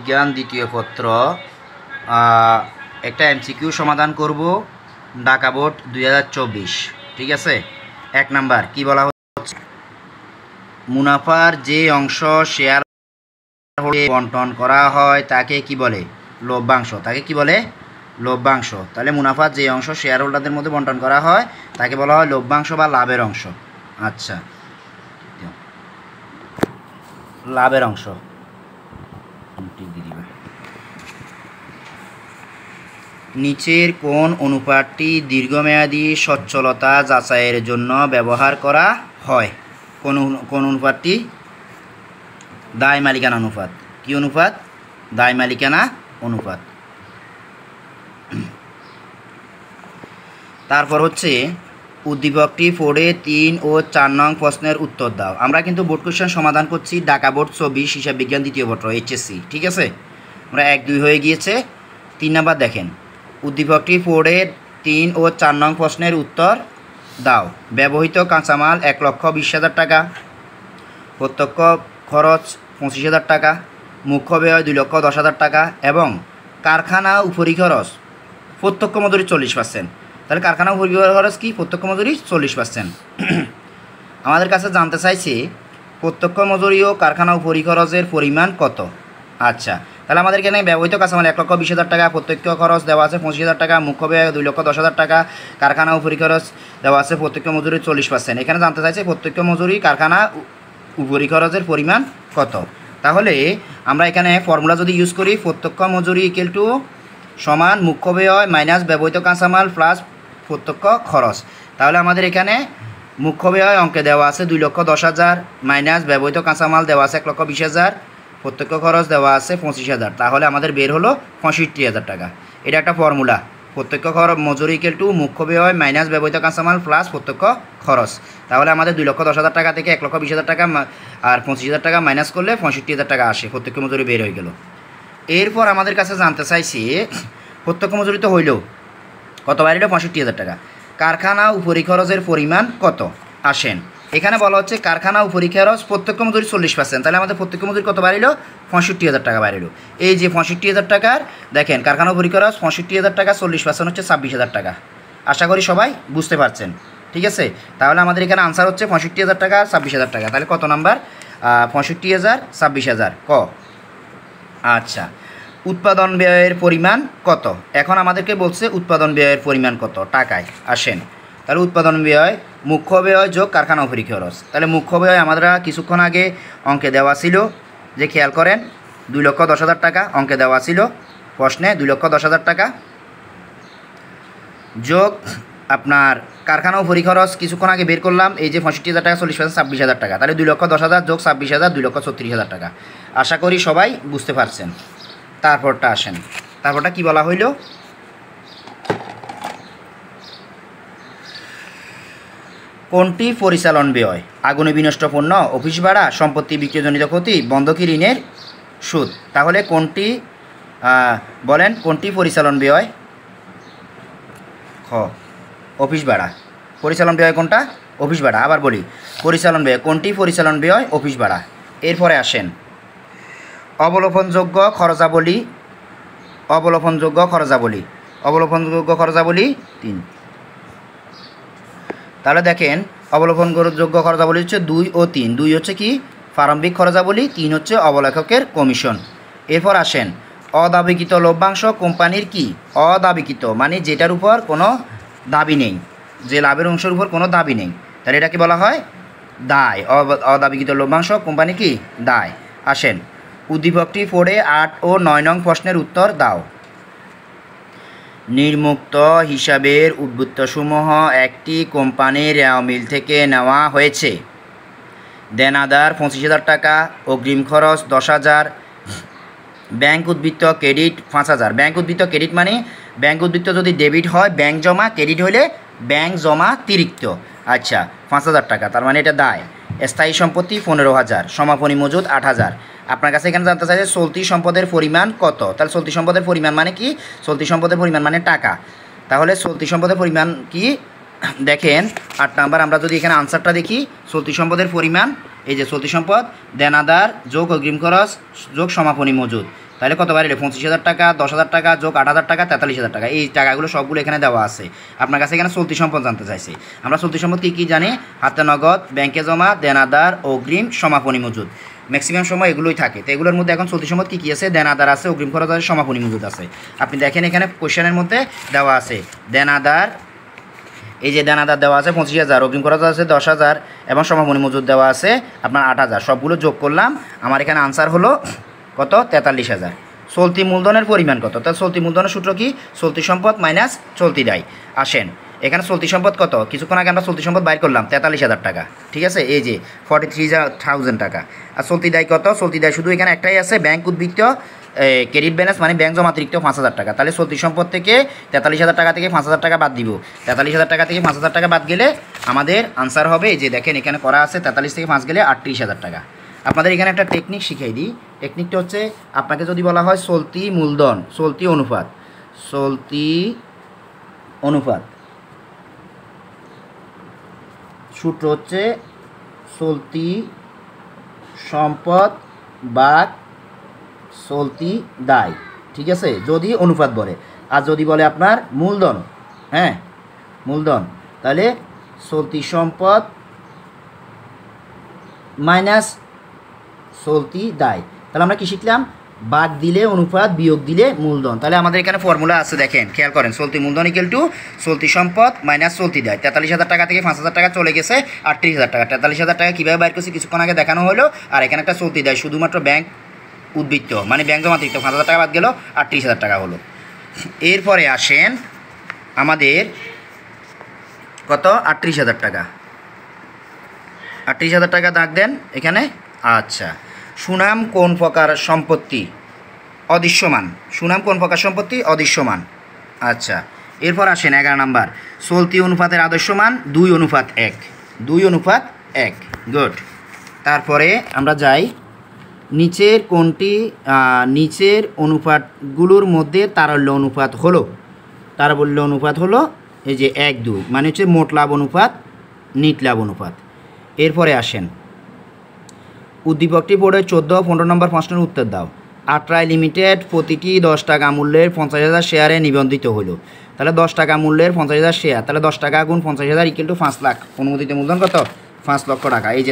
বিজ্ঞান দ্বিতীয় পত্র একটা এমসিকিউ সমাধান করব ঢাকা বোর্ড 2024। ঠিক আছে, 1 নাম্বার কি বলা হচ্ছে, মুনাফার যে অংশ শেয়ার হোল্ডারে বণ্টন করা হয় তাকে কি বলে? লভ্যাংশ। তাকে কি বলে? লভ্যাংশ। তাহলে মুনাফার যে অংশ শেয়ার হোল্ডারদের মধ্যে বণ্টন করা হয় তাকে বলা হয় লভ্যাংশ বা লাভের অংশ। আচ্ছা, লাভের অংশ। নিচের কোন অনুপাতটি দীর্ঘমেয়াদী সচ্ছলতা যাচাইয়ের জন্য ব্যবহার করা হয়? কোন অনুপাতটি? দায় মালিকানা অনুপাত। কি অনুপাত? দায় মালিকানা অনুপাত। তারপর হচ্ছে উদ্দীপকটি পড়ে 3 ও 4 নং প্রশ্নের উত্তর দাও। আমরা কিন্তু বোর্ড কোশ্চেন সমাধান করছি ঢাকা বোর্ড 24 হিসাব বিজ্ঞান দ্বিতীয় পত্র এইচএসসি। ঠিক আছে, আমরা 1, 2 হয়ে গিয়েছে। 3 নাম্বার দেখেন, উদ্দীপকটি পড়ে 3 ও 4 নং প্রশ্নের উত্তর দাও। ব্যবহৃত কাঁচামাল 1,20,000 টাকা, প্রত্যক্ষ খরচ 25,000 টাকা, মুখ্য ব্যয় 2,10,000 টাকা এবং কারখানা উপরি খরচ প্রত্যক্ষ মজুরি 40%। তাহলে কারখানা উপরি খরচ কি? প্রত্যক্ষ মজুরি 40%। আমাদের কাছে জানতে চাইছে প্রত্যক্ষ মজুরি ও কারখানা উপরি খরচের পরিমাণ কত। আচ্ছা, তাহলে আমাদের এখানে ব্যবহৃত কাঁচামাল 1,20,000 টাকা, প্রত্যক্ষ খরচ দেওয়া আছে 25,000 টাকা, মুখ্য ব্যয় 2,10,000 টাকা, কারখানা উপরি খরচ দেওয়া আছে প্রত্যক্ষ মজুরি 40%। এখানে জানতে চাইছে প্রত্যক্ষ মজুরি কারখানা উপরি খরচের পরিমাণ কত। তাহলে আমরা এখানে ফর্মুলা যদি ইউজ করি, প্রত্যক্ষ মজুরি ইকুয়াল টু সমান মুখ্য ব্যয় মাইনাস ব্যবহৃত কাঁচামাল প্লাস প্রত্যক্ষ খরচ। তাহলে আমাদের এখানে মুখ্য ব্যয় অঙ্কে দেওয়া আছে 2,10,000 মাইনাস ব্যবহৃত কাঁচামাল দেওয়া আছে 1,20,000, প্রত্যক্ষ খরচ দেওয়া আছে 25,000। তাহলে আমাদের বের হলো 65,000 টাকা। এটা একটা ফর্মুলা। প্রত্যক্ষ খরচ মজুরি ইকুয়াল টু মুখ্য ব্যয় মাইনাস ব্যবহৃত কাঁচামাল প্লাস প্রত্যক্ষ খরচ। তাহলে আমাদের 2,10,000 টাকা থেকে 1,20,000 টাকা আর 25,000 টাকা মাইনাস করলে 65,000 টাকা আসে, প্রত্যক্ষ মজুরি বের হয়ে গেল। এরপর আমাদের কাছে জানতে চাইছি প্রত্যক্ষ মজুরি তো হইল, কত বাড়িল? 65,000 টাকা। কারখানা উপরি খরচের পরিমাণ কত? আসেন, এখানে বলা হচ্ছে কারখানা উপরি খরচ প্রত্যক্ষ মজুরি 40%। তাহলে আমাদের প্রত্যক্ষ মজুরি কত বাড়িল? 65,000 টাকা বাড়িল। এই যে 65,000 টাকার দেখেন কারখানা উপরি খরচ 65,000 টাকা, 40% হচ্ছে 26,000 টাকা। আশা করি সবাই বুঝতে পারছেন। ঠিক আছে, তাহলে আমাদের এখানে আনসার হচ্ছে 65,000 টাকা আর 26,000 টাকা। তাহলে কত নাম্বার? 65,000, 26,000 ক। আচ্ছা, উৎপাদন ব্যয়ের পরিমাণ কত? এখন আমাদেরকে বলছে উৎপাদন ব্যয়ের পরিমাণ কত টাকায়। আসেন, তাহলে উৎপাদন ব্যয় মুখ্য ব্যয় যোগ কারখানা উপরি খরচ। তাহলে মুখ্য ব্যয় আমরা কিছুক্ষণ আগে অঙ্কে দেওয়া ছিল, যে খেয়াল করেন 2,10,000 টাকা অঙ্কে দেওয়া ছিল প্রশ্নে, 2,10,000 টাকা যোগ আপনার কারখানা উপরি খরচ কিছুক্ষণ আগে বের করলাম, এই যে 65,000 টাকা 40%, 26,000 টাকা। তাহলে 2,10,000 যোগ 26,000, 2,36,000 টাকা। আশা করি সবাই বুঝতে পারছেন। তারপরটা আসেন, তারপরটা কি বলা হইল? কোনটি পরিচালন ব্যয়? আগুনে বিনষ্ট পণ্য, অফিস ভাড়া, সম্পত্তি বিক্রয়জনিত ক্ষতি, বন্ধকি ঋণের সুদ। তাহলে কোনটি বলেন, কোনটি পরিচালন ব্যয়? খ, অফিস ভাড়া। পরিচালন ব্যয় কোনটা? অফিস ভাড়া। আবার বলি, পরিচালন ব্যয় কোনটি? পরিচালন ব্যয় অফিস ভাড়া। এরপরে আসেন অবলোপনযোগ্য খরচাবলী। অবলোপনযোগ্য খরচাবলী, অবলোপনযোগ্য খরচাবলী 3। তাহলে দেখেন অবলোপনযোগ্য খরচাবলী হচ্ছে 2 ও 3। 2 হচ্ছে কি? প্রারম্ভিক খরচাবলী, 3 হচ্ছে অবলেখকের কমিশন। এরপর আসেন অদাবিকৃত লভ্যাংশ কোম্পানির কি? অদাবিকৃত মানে যেটার উপর কোনো দাবি নেই, যে লাভের অংশের উপর কোনো দাবি নেই, তাহলে এটাকে বলা হয় দায়। অদাবিকৃত লভ্যাংশ কোম্পানি কি? দায়। আসেন উদ্দীপকটি পড়ে 8 ও 9 নং প্রশ্নের উত্তর দাও। নির্মুক্ত হিসাবের উদ্বৃত্তসমূহ একটি কোম্পানির মিল থেকে নেওয়া হয়েছে। দেনাদার 25,000 টাকা, অগ্রিম খরচ 10,000, ব্যাংক উদ্বৃত্ত ক্রেডিট 5,000। ব্যাংক উদ্বৃত্ত ক্রেডিট মানে ব্যাংক উদ্বৃত্ত যদি ডেবিট হয় ব্যাংক জমা, ক্রেডিট হলে ব্যাংক জমা তিরিক্ত। আচ্ছা, 5,000 টাকা, তার মানে এটা দায়। স্থায়ী সম্পত্তি 15,000, সমাপনী মজুদ 8,000। আপনার কাছে এখানে জানতে চাইছে চলতি সম্পদের পরিমাণ কত। তাহলে চলতি সম্পদের পরিমাণ মানে কি? চলতি সম্পদের পরিমাণ মানে টাকা। তাহলে চলতি সম্পদের পরিমাণ কি? দেখেন 8 নাম্বার আমরা যদি এখানে আনসারটা দেখি, চলতি সম্পদের পরিমাণ এই যে চলতি সম্পদ দেনাদার যোগ অগ্রিম খরচ যোগ সমাপনী মজুদ, তাহলে কত বাড়লে 25,000 টাকা, 10,000 টাকা যোগ 8,000 টাকা, 43,000 টাকা। এই টাকাগুলো সবগুলো এখানে দেওয়া আছে। আপনার কাছে এখানে চলতি সম্পদ জানতে চাইছে। আমরা চলতি সম্পদ কী কী জানি? হাতে নগদ, ব্যাংকে জমা, দেনাদার, অগ্রিম, সমাপনী মজুদ। ম্যাক্সিমাম সময় এগুলোই থাকে। তো এগুলোর মধ্যে এখন চলতি সম্পদ কী কী আছে? দেনাদার আছে, অগ্রিম খরচ আছে, সমাপনী মজুদ আছে। আপনি দেখেন এখানে কোশ্চেনের মধ্যে দেওয়া আছে দেনাদার, এই যে দেনাদার দেওয়া আছে 25,000, অগ্রিম খরচ আছে 10,000 এবং সমাপনী মজুদ দেওয়া আছে আপনার 8,000। সবগুলো যোগ করলাম, আমার এখানে আনসার হলো কত? 43,000। চলতি মূলধনের পরিমাণ কত? তাহলে চলতি মূলধনের সূত্র কি? চলতি সম্পদ মাইনাস চলতি দায়। আসেন এখানে চলতি সম্পদ কত? কিছুক্ষণ আগে আমরা চলতি সম্পদ বাইর করলাম 43,000 টাকা, ঠিক আছে, এই যে 43,000 টাকা। আর চলতি দায় কত? চলতি দায় শুধু এখানে একটাই আছে, ব্যাংক উদ্বৃত্ত ক্রেডিট ব্যালেন্স মানে ব্যাংক জমাতিরিক্ত 5,000 টাকা। তাহলে চলতি সম্পদ থেকে 43,000 টাকা থেকে 5,000 টাকা বাদ দিব। 43,000 টাকা থেকে 5,000 টাকা বাদ গেলে আমাদের আনসার হবে, যে দেখেন এখানে করা আছে 43 থেকে 5 গেলে 38,000 টাকা। আপনাদের এখানে একটা টেকনিক শিখাই দিই। টেকনিকটা হচ্ছে, আপনাকে যদি বলা হয় চলতি মূলধন, চলতি অনুপাত, চলতি অনুপাত সূত্র হচ্ছে চলতি সম্পদ ভাগ চলতি দায়, ঠিক আছে, যদি অনুপাত বলে। আর যদি বলে আপনার মূলধন, হ্যাঁ মূলধন, তাহলে চলতি সম্পদ মাইনাস চলতি দায়। তাহলে আমরা কি শিখলাম? ভাগ দিলে অনুপাত, বিয়োগ দিলে মূলধন। তাহলে আমাদের এখানে ফর্মুলা আছে, দেখেন খেয়াল করেন। চলতি মূলধন ইকুয়াল টু চলতি সম্পদ মাইনাস চলতি দায়। 43,000 টাকা থেকে 5,000 টাকা চলে গেছে 38,000 টাকা। 43,000 টাকা কীভাবে বাইর করছি কিছুক্ষণ আগে দেখানো হলো। আর এখানে একটা চলতি দায়, শুধুমাত্র ব্যাংক উদ্বৃত্ত মানে ব্যাংক জমাতিরিক্ত 5,000 টাকা বাদ গেল, 38,000 টাকা হলো। এরপরে আসেন আমাদের কত? 38,000 টাকা। 38,000 টাকা দাগ দেন এখানে। আচ্ছা, সুনাম কোন প্রকার সম্পত্তি? অদৃশ্যমান। সুনাম কোন প্রকার সম্পত্তি? অদৃশ্যমান। আচ্ছা, এরপর আসেন 11 নাম্বার, চলতি অনুপাতের আদর্শমান 2:1। 2:1, গুড। তারপরে আমরা যাই, নিচের কোনটি নিচের অনুপাতগুলোর মধ্যে তারল্য অনুপাত হলো? তারল্য অনুপাত হলো এই যে 1:2, মানে হচ্ছে মোট লাভ অনুপাত, নিট লাভ অনুপাত। এরপরে আসেন, উদ্দীপকটি পড়ে 14 ও 15 নম্বর প্রশ্নের উত্তর দাও। আটরাই লিমিটেড প্রতিটি 10 টাকা মূল্যের 50,000 শেয়ারে নিবন্ধিত হলো। তাহলে 10 টাকা মূল্যের 50,000 শেয়ার, তাহলে 10 টাকা গুণ 50,000 ইকুয়াল টু 5 লাখ। অনুমোদিত মূলধন কত? 5 লক্ষ টাকা। এই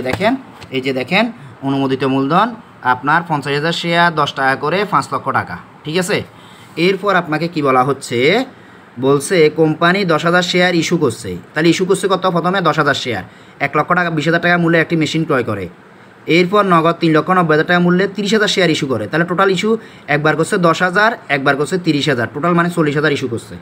যে দেখেন অনুমোদিত মূলধন আপনার 50,000 শেয়ার, 10 টাকা করে 5 লক্ষ টাকা, ঠিক আছে। এরপর আপনাকে কি বলা হচ্ছে? বলছে কোম্পানি 10,000 শেয়ার ইস্যু করছে। তাহলে ইস্যু করছে কত? প্রথমে 10,000 শেয়ার, 1 লক্ষ টাকা 20,000 টাকা মূল্যে একটি মেশিন ক্রয় করে। এরপর নগদ 3,90,000 টাকা মূল্যে 30,000 শেয়ার ইস্যু করে। তাহলে টোটাল ইস্যু একবার করছে 10,000, একবার করছে 30,000, টোটাল মানে 40,000 ইস্যু করছে।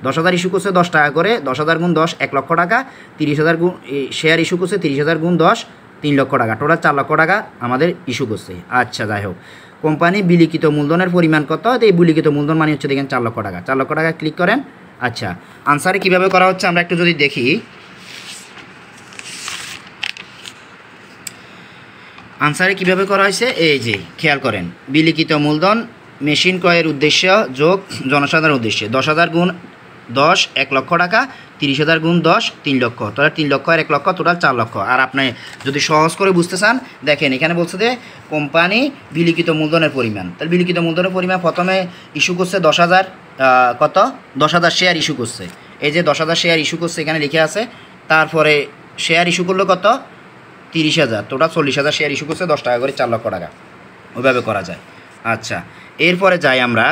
10,000 ইস্যু করছে 10 টাকা করে, 10,000 গুণ 10 1 লক্ষ টাকা, 30,000 গুণ শেয়ার ইস্যু করছে 30,000 গুণ 10 3 লক্ষ টাকা, টোটাল 4 লক্ষ টাকা আমাদের ইস্যু করছে। আচ্ছা, যাই হোক, কোম্পানি বিলিখিত মূলধনের পরিমাণ কত? এই বিলিখিত মূলধন মানে হচ্ছে দেখেন 4 লক্ষ টাকা। 4 লক্ষ টাকা ক্লিক করেন। আচ্ছা, আনসারে কীভাবে করা হচ্ছে আমরা একটু যদি দেখি। আনসারে কীভাবে করা হয়েছে, এই যে খেয়াল করেন, বিলিখিত মূলধন মেশিন ক্রয়ের উদ্দেশ্য যোগ জনসাধারণের উদ্দেশ্যে 10,000 গুণ 10 1 লক্ষ টাকা, 30,000 গুণ 10 3 লক্ষ, তাহলে 3 লক্ষ আর 1 লক্ষ, টোটাল 4 লক্ষ। আর আপনি যদি সহজ করে বুঝতে চান, দেখেন এখানে বলছে যে কোম্পানি বিলিখিত মূলধনের পরিমাণ। তাহলে বিলিখিত মূলধনের পরিমাণ প্রথমে ইস্যু করছে 10,000, কত? 10,000 শেয়ার ইস্যু করছে। এই যে 10,000 শেয়ার ইস্যু করছে এখানে লিখে আছে। তারপরে শেয়ার ইস্যু করলো কত? 30,000, টোটাল 40,000 শেয়ার ইস্যু করছে 10 টাকা করে, 4 লক্ষ টাকা। ওইভাবে করা যায়। আচ্ছা, এরপরে যাই আমরা,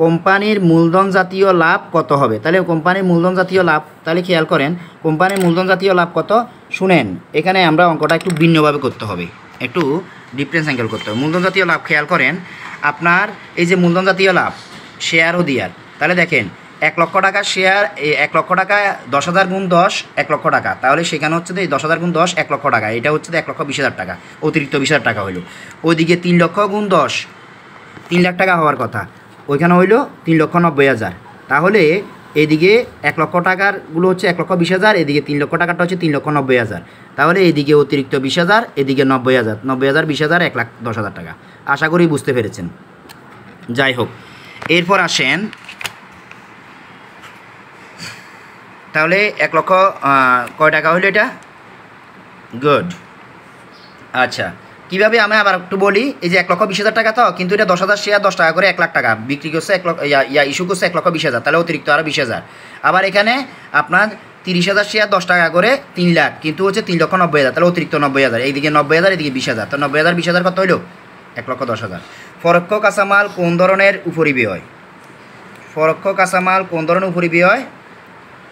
কোম্পানির মূলধন জাতীয় লাভ কত হবে? তাহলে কোম্পানির মূলধন জাতীয় লাভ, তাহলে খেয়াল করেন কোম্পানির মূলধন জাতীয় লাভ কত? শুনেন, এখানে আমরা অঙ্কটা একটু ভিন্নভাবে করতে হবে, একটু ডিফারেন্স অ্যাঙ্গেল করতে হবে। মূলধন জাতীয় লাভ খেয়াল করেন, আপনার এই যে মূলধন জাতীয় লাভ শেয়ার ও দিয়ার, তাহলে দেখেন 1 লক্ষ টাকা শেয়ার, 1 লক্ষ টাকা 10,000 গুণ 10 1 লক্ষ টাকা, তাহলে সেখানে হচ্ছে যে 10,000 গুণ 10 1 লক্ষ টাকা, এটা হচ্ছে 1,20,000 টাকা, অতিরিক্ত 20,000 টাকা হইলো। ওইদিকে 3 লক্ষ গুণ 10 3 লাখ টাকা হওয়ার কথা, ওইখানে হইলো 3,90,000। তাহলে এদিকে 1 লক্ষ টাকারগুলো হচ্ছে 1,20,000, এদিকে 3 লক্ষ টাকাটা হচ্ছে 3,90,000। তাহলে এদিকে অতিরিক্ত 20,000, এদিকে 90,000, 90,000 20,000 1,10,000 টাকা। আশা করি বুঝতে পেরেছেন। যাই হোক, এরপর আসেন, তাহলে 1 লক্ষ কয় টাকা হইলো এটা? গুড। আচ্ছা, কীভাবে আমি আবার একটু বলি, এই যে 1,20,000 টাকা তো, কিন্তু এটা 10,000 শেয়ার 10 টাকা করে 1 লাখ টাকা বিক্রি করছে, 1 লক্ষ ইস্যু করছে 1,20,000, তাহলে অতিরিক্ত আরও 20,000। আবার এখানে আপনার 30,000 শেয়ার 10 টাকা করে 3 লাখ, কিন্তু হচ্ছে 3,90,000, তাহলে অতিরিক্ত 90,000, এইদিকে 90,000 এদিকে 20,000, তো 90,000 20,000 কত হইল? 1,10,000। পরোক্ষ কাঁচামাল কোন ধরনের উপরিব্যয়? পরোক্ষ কাঁচামাল কোন ধরনের উপরিব্যয়?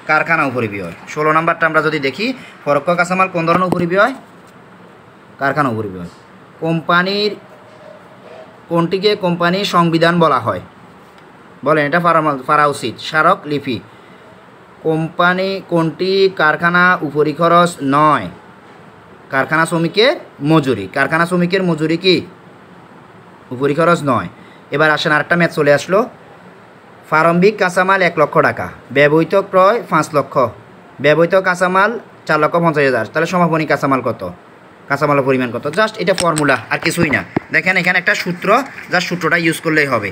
কারখানা উপরিব্যয়। 16 নম্বরটা আমরা যদি দেখি, পরোক্ষ কাঁচামাল কোন ধরনের উপরিব্যয়? কারখানা উপরিব্যয়। কোম্পানির কোনটিকে কোম্পানির সংবিধান বলা হয়? বলেন, এটা পারা উচিত। স্মারক লিপি। কোম্পানি কোনটি কারখানা উপরি খরচ নয়? কারখানা শ্রমিকের মজুরি। কারখানা শ্রমিকের মজুরি কি উপরি খরচ নয়? এবার আসেন, আরেকটা ম্যাথ চলে আসলো। প্রারম্ভিক কাঁচামাল 1 লক্ষ টাকা, ব্যবহৃত ক্রয় 5 লক্ষ, ব্যবহৃত কাঁচামাল 4,50,000, তাহলে সমাপনী কাঁচামাল কত? কাঁচামালের পরিমাণ কত? জাস্ট এটা ফর্মুলা, আর কিছুই না। দেখেন এখানে একটা সূত্র, জাস্ট সূত্রটা ইউজ করলেই হবে।